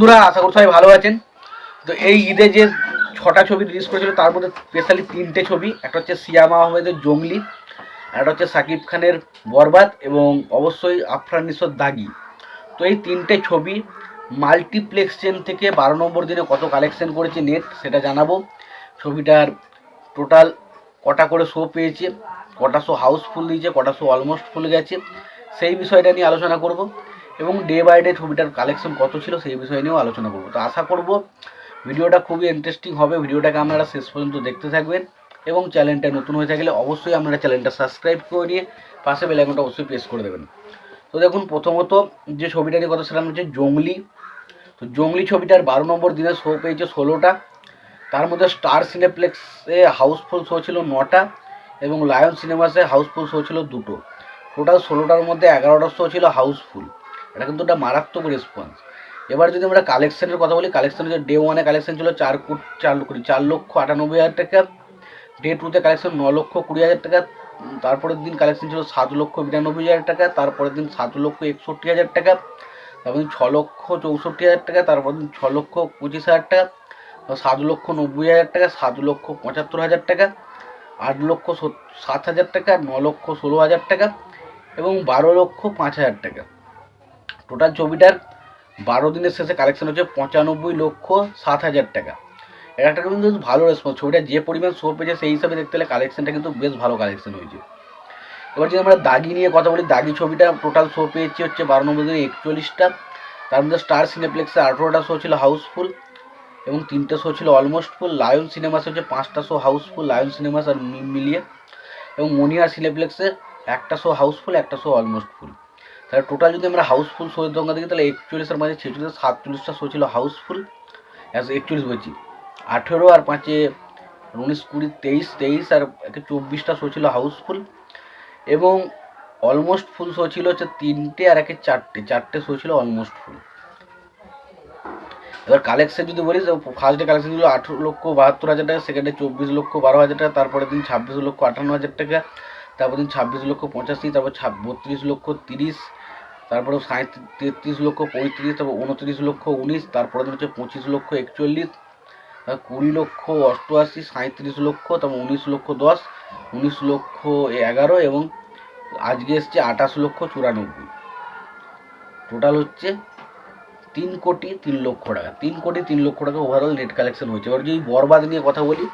বন্ধুরা, আশা করি সবাই ভালো আছেন। তো এই ঈদে যে 6টা ছবি রিলিজ করেছিল তার মধ্যে স্পেশালি 3টে ছবি, একটা হচ্ছে সিয়াম আহমেদের জঙ্গলি, একটা হচ্ছে সাকিব খানের বরবাদ এবং অবশ্যই আফরান নিশোর দাগি। তো এই 3টে ছবি মাল্টিপ্লেক্স চেন থেকে 12 নম্বর দিনে কত কালেকশন করেছে নেট সেটা জানাবো। ছবিটার টোটাল কটা করে শো পেয়েছে, কটা শো হাউসফুল দিয়েছে, কটা শো অলমোস্ট ফুল গেছে, সেই বিষয়টা নিয়ে আলোচনা করব এবং ডে বাই ডে ছবিটার কালেকশন কত ছিল সেই বিষয় নিয়েও আলোচনা করব। তো আশা করব ভিডিওটা খুবই ইন্টারেস্টিং হবে। ভিডিওটাকে আপনারা শেষ পর্যন্ত দেখতে থাকবেন এবং চ্যানেলটা নতুন হয়ে থাকলে অবশ্যই আপনারা চ্যানেলটা সাবস্ক্রাইব করে নিয়ে পাশে বেল আইকনটা অবশ্যই প্রেস করে দেবেন। তো দেখুন, প্রথমত যে ছবিটা নিয়ে কথা সেটা হচ্ছে জঙ্গলি। তো জঙ্গলি ছবিটার 12 নম্বর দিনে শো পেয়েছে 16টা, তার মধ্যে স্টার সিনেপ্লেক্সে হাউসফুল শো ছিল 9টা এবং লায়ন সিনেমাসে হাউসফুল শো ছিল 2টো। টোটাল 16টার মধ্যে 11টা শো ছিল হাউসফুল। এটা কিন্তু একটা মারাত্মক রেসপন্স। এবার যদি আমরা কালেকশনের কথা বলি, কালেকশন হচ্ছে ডে ওয়ানে কালেকশন ছিল 4,98,000 টাকা, ডে টুতে কালেকশন 9,20,000 টাকা, তারপরের দিন কালেকশন ছিল 7,92,000 টাকা, তারপরের দিন 7,61,000 টাকা, তারপর দিন 6,64,000 টাকা, তারপর দিন 6,25,000 টাকা, 7,90,000 টাকা, 7,75,000 টাকা, 8,07,000 টাকা, 9,16,000 টাকা এবং 12,05,000 টাকা। টোটাল ছবিটার 12 দিনের শেষে কালেকশন হচ্ছে 95,07,000 টাকা। এটা একটা কিন্তু ভালো রেসপন্স। ছবিটা যে পরিমাণ শো পেয়েছে সেই হিসাবে দেখতে গেলে কালেকশনটা কিন্তু বেশ ভালো কালেকশন হয়েছে। এবার যদি আমরা দাগি নিয়ে কথা বলি, দাগি ছবিটা টোটাল শো পেয়েছে হচ্ছে 12 নম্বর দিনে 41টা, তার মধ্যে স্টার সিনেপ্লেক্সে 18টা শো ছিল হাউসফুল এবং 3টে শো ছিল অলমোস্ট ফুল। লায়ন সিনেমাসে হচ্ছে 5টা শো হাউসফুল, লায়ন সিনেমাস আর মিলিয়ে, এবং মনিহার সিনেপ্লেক্সে 1টা শো হাউসফুল, 1টা শো অলমোস্ট ফুল। তাহলে টোটাল যদি আমরা হাউসফুল শোর সংখ্যা দেখি তাহলে 41-এর মাঝে 46, 47টা শো ছিল হাউসফুল, 41 বলছি, 18 আর 5-এ 19, 20, 23 আর 24টা শো ছিল হাউসফুল এবং অলমোস্ট ফুল শো ছিল হচ্ছে 3টে আর 4টে শো ছিল অলমোস্ট ফুল। এবার কালেকশন যদি বলি, ফার্স্ট ডে কালেকশন ছিল 18,72,000 টাকা, সেকেন্ডে 24,12,000 টাকা, তারপরে দিন 26,58,000 টাকা, তারপর দিন 26,85,000, তারপর 32,30,000, তারপরে 33,35,000, তারপর 29,19,000, তারপরে দিন হচ্ছে 25,41,000, 20,88,000, 37,00,000, তারপর 19,10,000, 19,11,000 এবং আজকে এসছে 28,94,000। টোটাল হচ্ছে 3,03,00,000 টাকা। 3,03,00,000 টাকা ওভারঅল নেট কালেকশন হয়েছে। এবার যদি বরবাদ নিয়ে কথা বলি,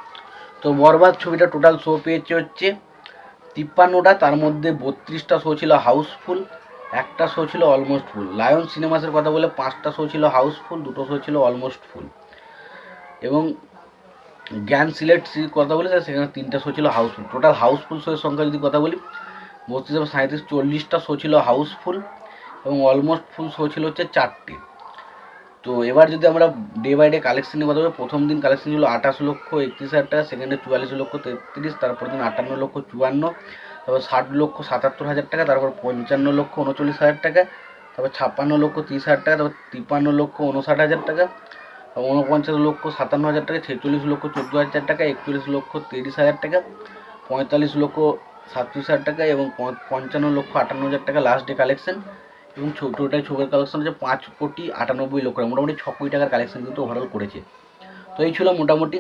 তো বরবাদ ছবিটা টোটাল শো পেয়েছে হচ্ছে 53টা, তার মধ্যে 32টা শো ছিল হাউসফুল, 1টা শো ছিল অলমোস্ট ফুল। লায়ন সিনেমাসের কথা বলে 5টা শো ছিল হাউসফুল, 2টো শো ছিল অলমোস্ট ফুল এবং জ্ঞান সিলেক্ট কথা বলি সেখানে 3টা শো ছিল হাউসফুল। টোটাল হাউসফুল শোয়ের সংখ্যা যদি কথা বলি, 32, 37, 40টা শো ছিল হাউসফুল এবং অলমোস্ট ফুল শো ছিল হচ্ছে 4টে। তো এবার যদি আমরা ডে বাই ডে কালেকশনের কথা বলি, প্রথম দিন কালেকশন ছিল 28,31,000 টাকা, সেকেন্ডে 44,33,000, তারপর দিন 58,54,000, তারপর 60,77,000 টাকা, তারপর 55,39,000 টাকা, তারপর 56,30,000 টাকা, তারপর 53,59,000 টাকা, 49,57,000 টাকা, 46,14,000 টাকা, 41,30,000 টাকা, 45,37,000 টাকা এবং 55,58,000 টাকা লাস্ট ডে কালেকশন। এবং টোটাল ছবির কালেকশন হচ্ছে 5,98,00,000 টাকা, মোটামুটি 6 কোটি টাকার কালেকশন কিন্তু ওভারঅল করেছে। তো এই ছিল মোটামুটি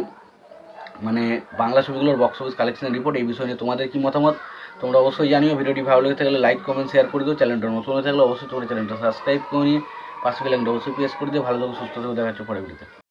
মানে বাংলা ছবিগুলোর বক্স অফিস কালেকশনের রিপোর্ট। এই বিষয় নিয়ে তোমাদের কি মতামত তোমরা অবশ্যই জানিও। ভিডিওটি ভালো লেগে থাকলে লাইক, কমেন্ট, শেয়ার করে দিও। চ্যানেলটা নতুন হয়ে থাকলে অবশ্যই তোমরা চ্যানেলটা সাবস্ক্রাইব করে নিয়ে পাশে বেল আইকনটা অবশ্যই প্রেস করে দিও। ভালো থাকো, সুস্থ থাকো, দেখা হচ্ছে পরের ভিডিওতে।